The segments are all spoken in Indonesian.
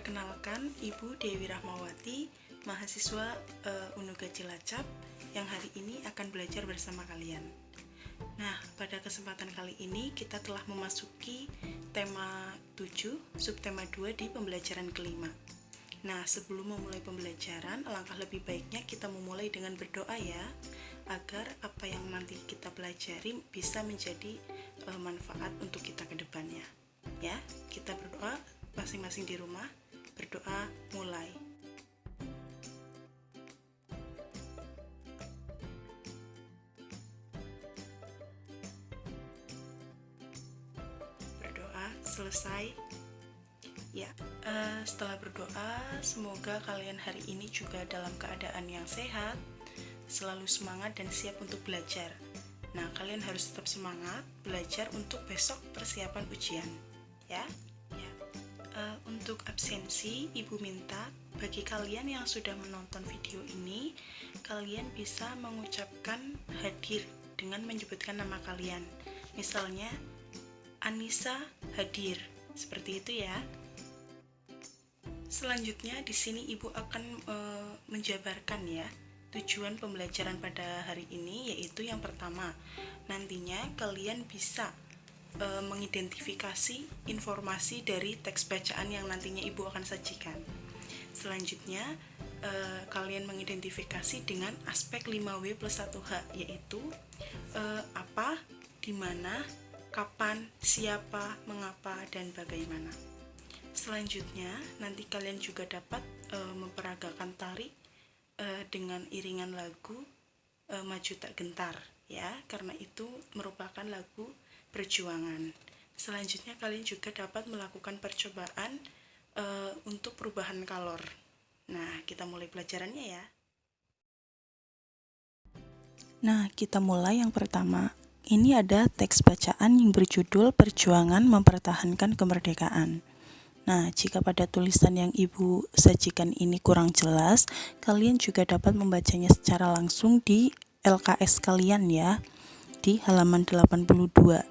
Perkenalkan, Ibu Dewi Rahmawati, mahasiswa Unuga Cilacap yang hari ini akan belajar bersama kalian. Nah, pada kesempatan kali ini kita telah memasuki tema 7, subtema 2 di pembelajaran kelima. Nah, sebelum memulai pembelajaran, alangkah lebih baiknya kita memulai dengan berdoa ya, agar apa yang nanti kita pelajari bisa menjadi manfaat untuk kita ke depannya. Ya, kita berdoa masing-masing di rumah. Berdoa mulai. Berdoa selesai. Ya, setelah berdoa, semoga kalian hari ini juga dalam keadaan yang sehat, selalu semangat dan siap untuk belajar. Nah, kalian harus tetap semangat belajar untuk besok persiapan ujian, ya. Untuk absensi, Ibu minta bagi kalian yang sudah menonton video ini, kalian bisa mengucapkan hadir dengan menyebutkan nama kalian. Misalnya, Anissa hadir, seperti itu ya. Selanjutnya di sini Ibu akan menjabarkan ya tujuan pembelajaran pada hari ini, yaitu yang pertama, nantinya kalian bisa mengidentifikasi informasi dari teks bacaan yang nantinya Ibu akan sajikan. Selanjutnya kalian mengidentifikasi dengan aspek 5W plus 1H, yaitu apa, di mana, kapan, siapa, mengapa, dan bagaimana. Selanjutnya nanti kalian juga dapat memperagakan tari dengan iringan lagu Maju Tak Gentar ya, karena itu merupakan lagu perjuangan. Selanjutnya kalian juga dapat melakukan percobaan untuk perubahan kalor. Nah, kita mulai pelajarannya ya. Nah, kita mulai yang pertama. Ini ada teks bacaan yang berjudul Perjuangan Mempertahankan Kemerdekaan. Nah, jika pada tulisan yang Ibu sajikan ini kurang jelas, kalian juga dapat membacanya secara langsung di LKS kalian ya, di halaman 82.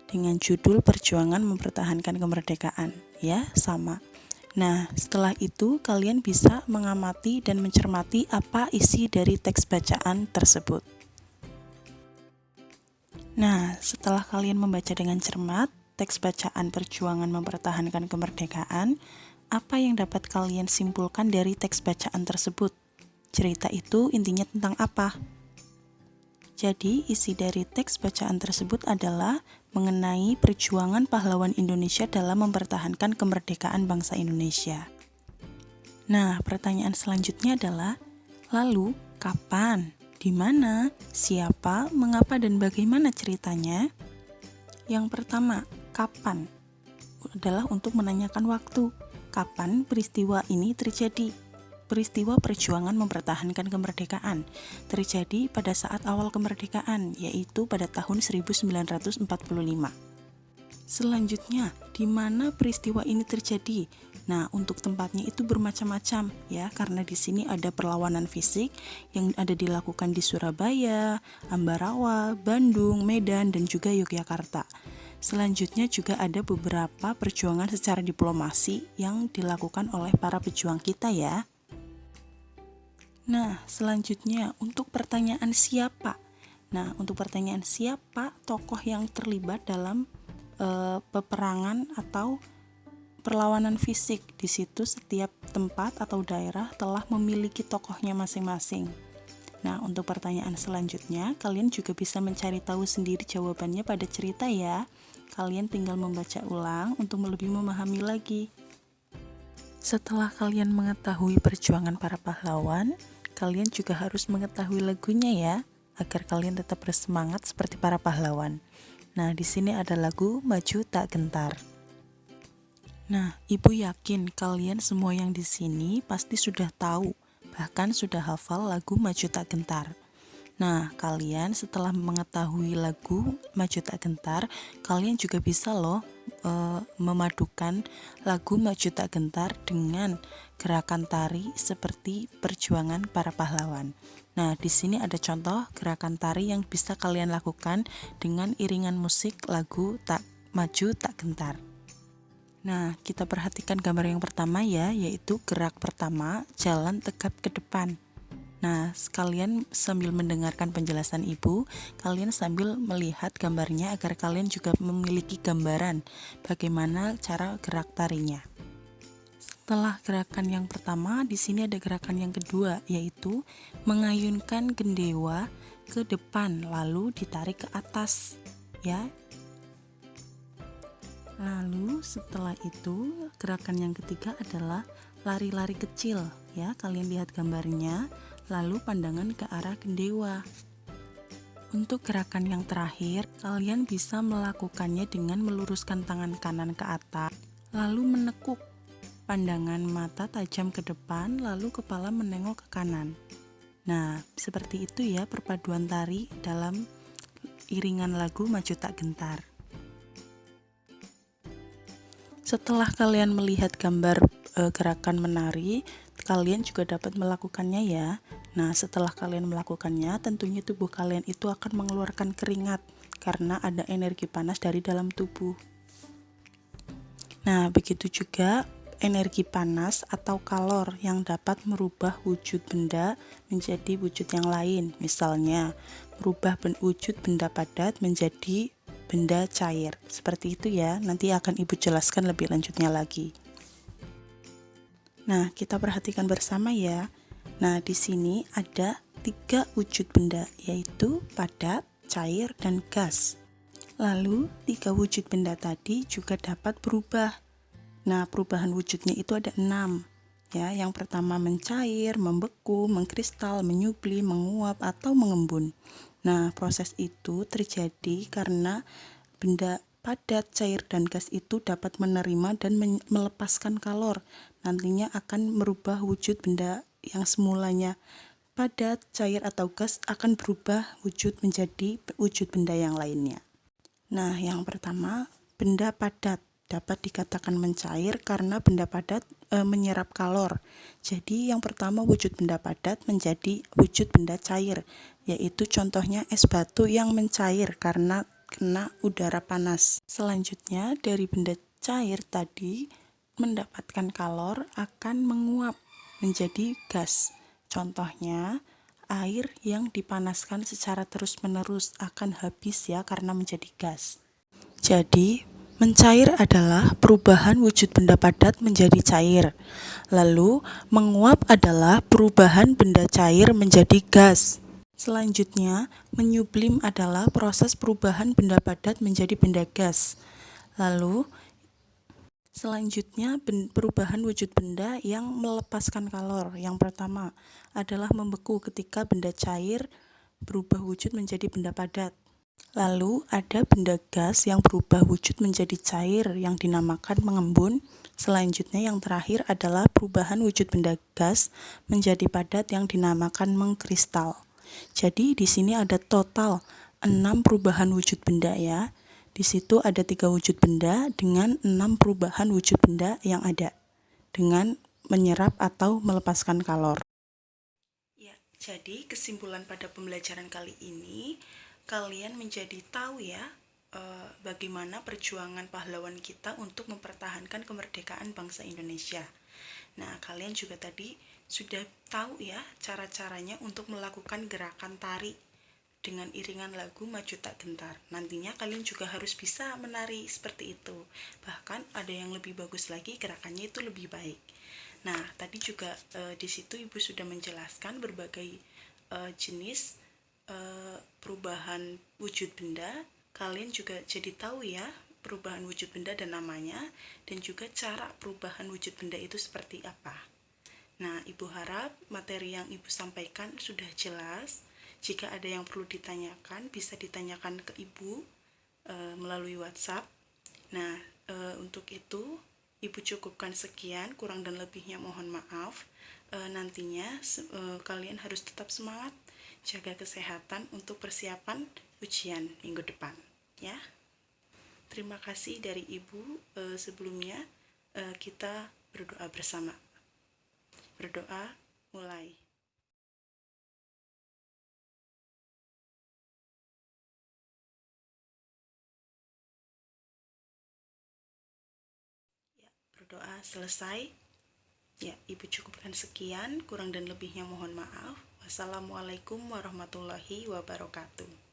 Dengan judul Perjuangan Mempertahankan Kemerdekaan, ya, sama. Nah, setelah itu kalian bisa mengamati dan mencermati apa isi dari teks bacaan tersebut. Nah, setelah kalian membaca dengan cermat teks bacaan Perjuangan Mempertahankan Kemerdekaan, apa yang dapat kalian simpulkan dari teks bacaan tersebut? Cerita itu intinya tentang apa? Jadi, isi dari teks bacaan tersebut adalah mengenai perjuangan pahlawan Indonesia dalam mempertahankan kemerdekaan bangsa Indonesia. Nah, pertanyaan selanjutnya adalah, lalu kapan, di mana, siapa, mengapa, dan bagaimana ceritanya? Yang pertama, kapan? Adalah untuk menanyakan waktu. Kapan peristiwa ini terjadi? Peristiwa perjuangan mempertahankan kemerdekaan terjadi pada saat awal kemerdekaan, yaitu pada tahun 1945. Selanjutnya, di mana peristiwa ini terjadi? Nah, untuk tempatnya itu bermacam-macam ya, karena di sini ada perlawanan fisik yang ada dilakukan di Surabaya, Ambarawa, Bandung, Medan, dan juga Yogyakarta. Selanjutnya juga ada beberapa perjuangan secara diplomasi yang dilakukan oleh para pejuang kita ya. Nah, selanjutnya untuk pertanyaan siapa? Nah, untuk pertanyaan siapa tokoh yang terlibat dalam peperangan atau perlawanan fisik? Di situ setiap tempat atau daerah telah memiliki tokohnya masing-masing. Nah, untuk pertanyaan selanjutnya, kalian juga bisa mencari tahu sendiri jawabannya pada cerita ya. Kalian tinggal membaca ulang untuk lebih memahami lagi. Setelah kalian mengetahui perjuangan para pahlawan, kalian juga harus mengetahui lagunya ya, agar kalian tetap bersemangat seperti para pahlawan. Nah, di sini ada lagu Maju Tak Gentar. Nah, Ibu yakin kalian semua yang di sini pasti sudah tahu, bahkan sudah hafal lagu Maju Tak Gentar. Nah, kalian setelah mengetahui lagu Maju Tak Gentar, kalian juga bisa loh memadukan lagu Maju Tak Gentar dengan gerakan tari seperti perjuangan para pahlawan. Nah, di sini ada contoh gerakan tari yang bisa kalian lakukan dengan iringan musik lagu Maju Tak Gentar. Nah, kita perhatikan gambar yang pertama ya, yaitu gerak pertama, jalan tegap ke depan. Nah, sekalian sambil mendengarkan penjelasan Ibu, kalian sambil melihat gambarnya agar kalian juga memiliki gambaran bagaimana cara gerak tarinya. Setelah gerakan yang pertama, di sini ada gerakan yang kedua, yaitu mengayunkan gendewa ke depan lalu ditarik ke atas, ya. Lalu setelah itu gerakan yang ketiga adalah lari-lari kecil, ya. Kalian lihat gambarnya, lalu pandangan ke arah gendewa. Untuk gerakan yang terakhir, kalian bisa melakukannya dengan meluruskan tangan kanan ke atas, lalu menekuk. Pandangan mata tajam ke depan, lalu kepala menengok ke kanan. Nah, seperti itu ya perpaduan tari dalam iringan lagu Maju Tak Gentar. Setelah kalian melihat gambar gerakan menari, kalian juga dapat melakukannya ya. Nah, setelah kalian melakukannya, tentunya tubuh kalian itu akan mengeluarkan keringat karena ada energi panas dari dalam tubuh. Nah, begitu juga energi panas atau kalor yang dapat merubah wujud benda menjadi wujud yang lain. Misalnya, merubah wujud benda padat menjadi benda cair. Seperti itu ya, nanti akan Ibu jelaskan lebih lanjutnya lagi. Nah, kita perhatikan bersama ya. Nah, di sini ada 3 wujud benda, yaitu padat, cair, dan gas. Lalu, 3 wujud benda tadi juga dapat berubah. Nah, perubahan wujudnya itu ada 6. Ya, yang pertama mencair, membeku, mengkristal, menyublim, menguap, atau mengembun. Nah, proses itu terjadi karena benda padat, cair, dan gas itu dapat menerima dan melepaskan kalor. Nantinya akan merubah wujud benda yang semulanya padat, cair, atau gas akan berubah wujud menjadi wujud benda yang lainnya. Nah, yang pertama, benda padat dapat dikatakan mencair karena benda padat menyerap kalor. Jadi yang pertama wujud benda padat menjadi wujud benda cair, yaitu contohnya es batu yang mencair karena kena udara panas. Selanjutnya dari benda cair tadi mendapatkan kalor akan menguap menjadi gas. Contohnya air yang dipanaskan secara terus-menerus akan habis ya karena menjadi gas. Jadi mencair adalah perubahan wujud benda padat menjadi cair. Lalu, menguap adalah perubahan benda cair menjadi gas. Selanjutnya, menyublim adalah proses perubahan benda padat menjadi benda gas. Lalu, selanjutnya perubahan wujud benda yang melepaskan kalor. Yang pertama adalah membeku ketika benda cair berubah wujud menjadi benda padat. Lalu ada benda gas yang berubah wujud menjadi cair yang dinamakan mengembun. Selanjutnya yang terakhir adalah perubahan wujud benda gas menjadi padat yang dinamakan mengkristal. Jadi di sini ada total 6 perubahan wujud benda ya. Di situ ada 3 wujud benda dengan 6 perubahan wujud benda yang ada dengan menyerap atau melepaskan kalor. Ya, jadi kesimpulan pada pembelajaran kali ini, kalian menjadi tahu ya bagaimana perjuangan pahlawan kita untuk mempertahankan kemerdekaan bangsa Indonesia. Nah, kalian juga tadi sudah tahu ya cara-caranya untuk melakukan gerakan tari dengan iringan lagu Maju Tak Gentar. Nantinya kalian juga harus bisa menari seperti itu. Bahkan ada yang lebih bagus lagi, gerakannya itu lebih baik. Nah, tadi juga di situ Ibu sudah menjelaskan berbagai jenis perubahan wujud benda. Kalian juga jadi tahu ya perubahan wujud benda dan namanya, dan juga cara perubahan wujud benda itu seperti apa. Nah, Ibu harap materi yang Ibu sampaikan sudah jelas. Jika ada yang perlu ditanyakan, bisa ditanyakan ke Ibu melalui WhatsApp. Nah, untuk itu Ibu cukupkan sekian, kurang dan lebihnya mohon maaf. Nantinya kalian harus tetap semangat, jaga kesehatan untuk persiapan ujian minggu depan ya. Terima kasih dari Ibu. Sebelumnya kita berdoa bersama. Berdoa mulai. berdoa selesai. Ya, Ibu cukupkan sekian, kurang dan lebihnya mohon maaf. Wassalamualaikum warahmatullahi wabarakatuh.